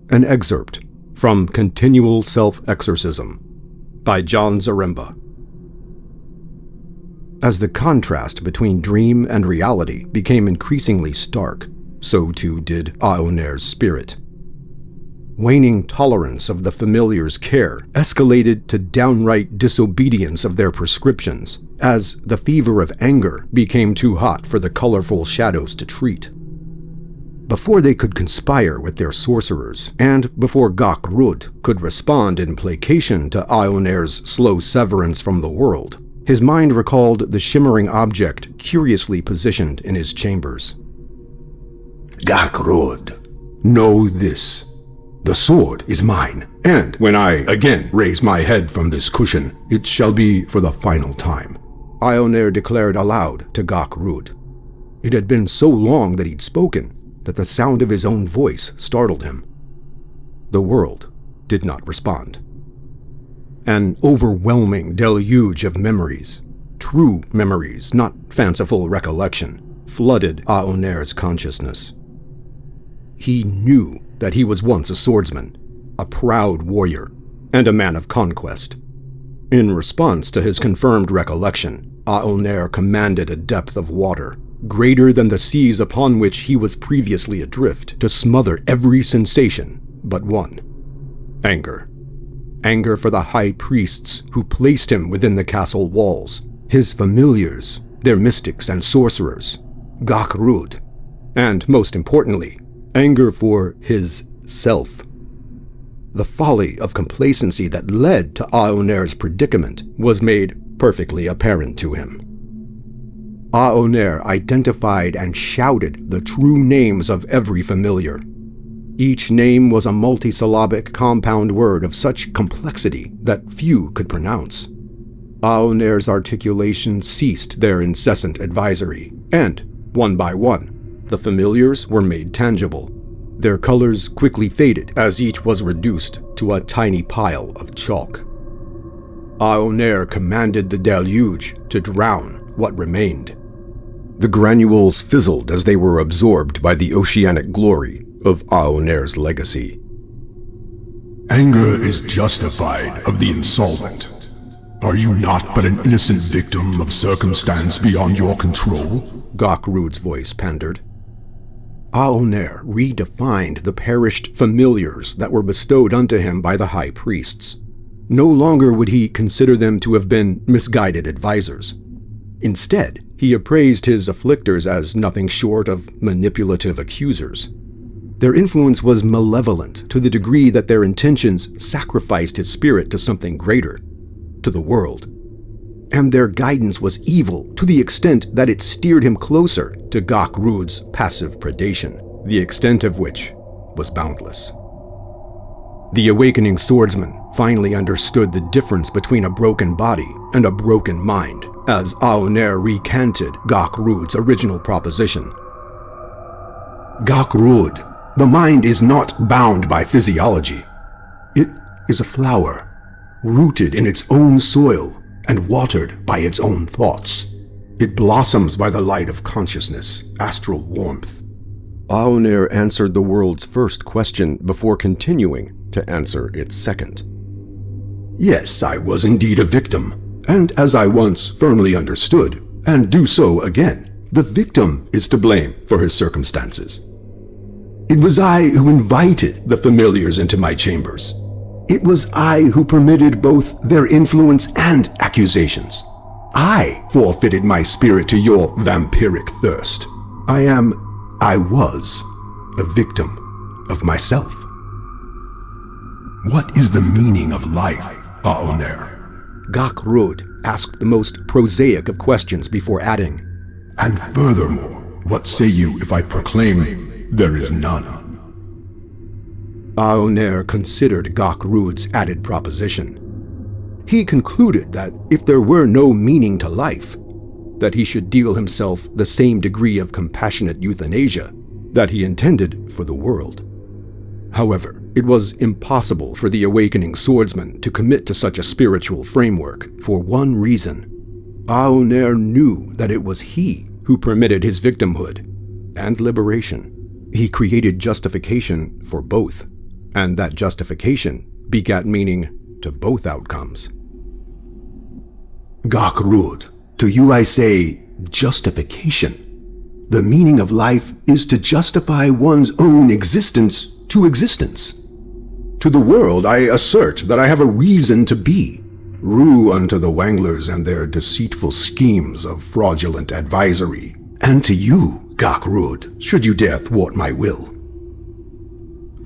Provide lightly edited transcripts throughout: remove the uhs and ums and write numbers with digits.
An excerpt from Continual Self Exorcism by Jon Zaremba. As the contrast between dream and reality became increasingly stark, so too did Aoner's spirit. Waning tolerance of the familiar's care escalated to downright disobedience of their prescriptions, as the fever of anger became too hot for the colorful shadows to treat. Before they could conspire with their sorcerers, and before Gak-Rud could respond in placation to Aoner's slow severance from the world, his mind recalled the shimmering object curiously positioned in his chambers. Gak-Rud, know this. The sword is mine, and when I again raise my head from this cushion, it shall be for the final time, Aoner declared aloud to Gak-Rud. It had been so long that he'd spoken that the sound of his own voice startled him. The world did not respond. An overwhelming deluge of memories, true memories, not fanciful recollection, flooded Aoner's consciousness. He knew that he was once a swordsman, a proud warrior, and a man of conquest. In response to his confirmed recollection, Aoner commanded a depth of water greater than the seas upon which he was previously adrift to smother every sensation but one: anger. Anger for the high priests who placed him within the castle walls, his familiars, their mystics and sorcerers, Gak-Rud, and most importantly, anger for his self. The folly of complacency that led to Aoner's predicament was made perfectly apparent to him. Aoner identified and shouted the true names of every familiar. Each name was a multisyllabic compound word of such complexity that few could pronounce. Aoner's articulation ceased their incessant advisory, and, one by one, the familiars were made tangible. Their colors quickly faded as each was reduced to a tiny pile of chalk. Aoner commanded the deluge to drown what remained. The granules fizzled as they were absorbed by the oceanic glory of Aoner's legacy. Anger is justified of the insolvent. Are you not but an innocent victim of circumstance beyond your control? Gak-Rud's voice pandered. Aoner redefined the perished familiars that were bestowed unto him by the high priests. No longer would he consider them to have been misguided advisors. Instead, he appraised his afflictors as nothing short of manipulative accusers. Their influence was malevolent to the degree that their intentions sacrificed his spirit to something greater, to the world. And their guidance was evil to the extent that it steered him closer to Gak-Rud's passive predation, the extent of which was boundless. The awakening swordsman finally understood the difference between a broken body and a broken mind, as Aoner recanted Gak-Rud's original proposition. Gak-Rud, the mind is not bound by physiology. It is a flower, rooted in its own soil and watered by its own thoughts. It blossoms by the light of consciousness, astral warmth. Aoner answered the world's first question before continuing to answer its second. Yes, I was indeed a victim. And as I once firmly understood, and do so again, the victim is to blame for his circumstances. It was I who invited the familiars into my chambers. It was I who permitted both their influence and accusations. I forfeited my spirit to your vampiric thirst. I was a victim of myself. What is the meaning of life, Aoner? Gak-Rud asked the most prosaic of questions before adding, And furthermore, what say you if I proclaim there is none? Aoner considered Gak-Rud's added proposition. He concluded that if there were no meaning to life, that he should deal himself the same degree of compassionate euthanasia that he intended for the world. However, it was impossible for the awakening swordsman to commit to such a spiritual framework for one reason. Aoner knew that it was he who permitted his victimhood and liberation. He created justification for both. and that justification begat meaning to both outcomes. Gok-Rud, to you I say, justification. The meaning of life is to justify one's own existence to existence. To the world I assert that I have a reason to be. Rue unto the Wanglers and their deceitful schemes of fraudulent advisory. And to you, Gok-Rud, should you dare thwart my will.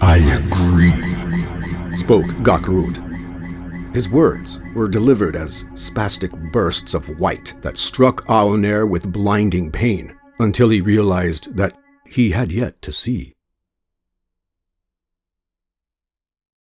I agree, spoke Gok-Rud. His words were delivered as spastic bursts of white that struck Aoner with blinding pain until he realized that he had yet to see.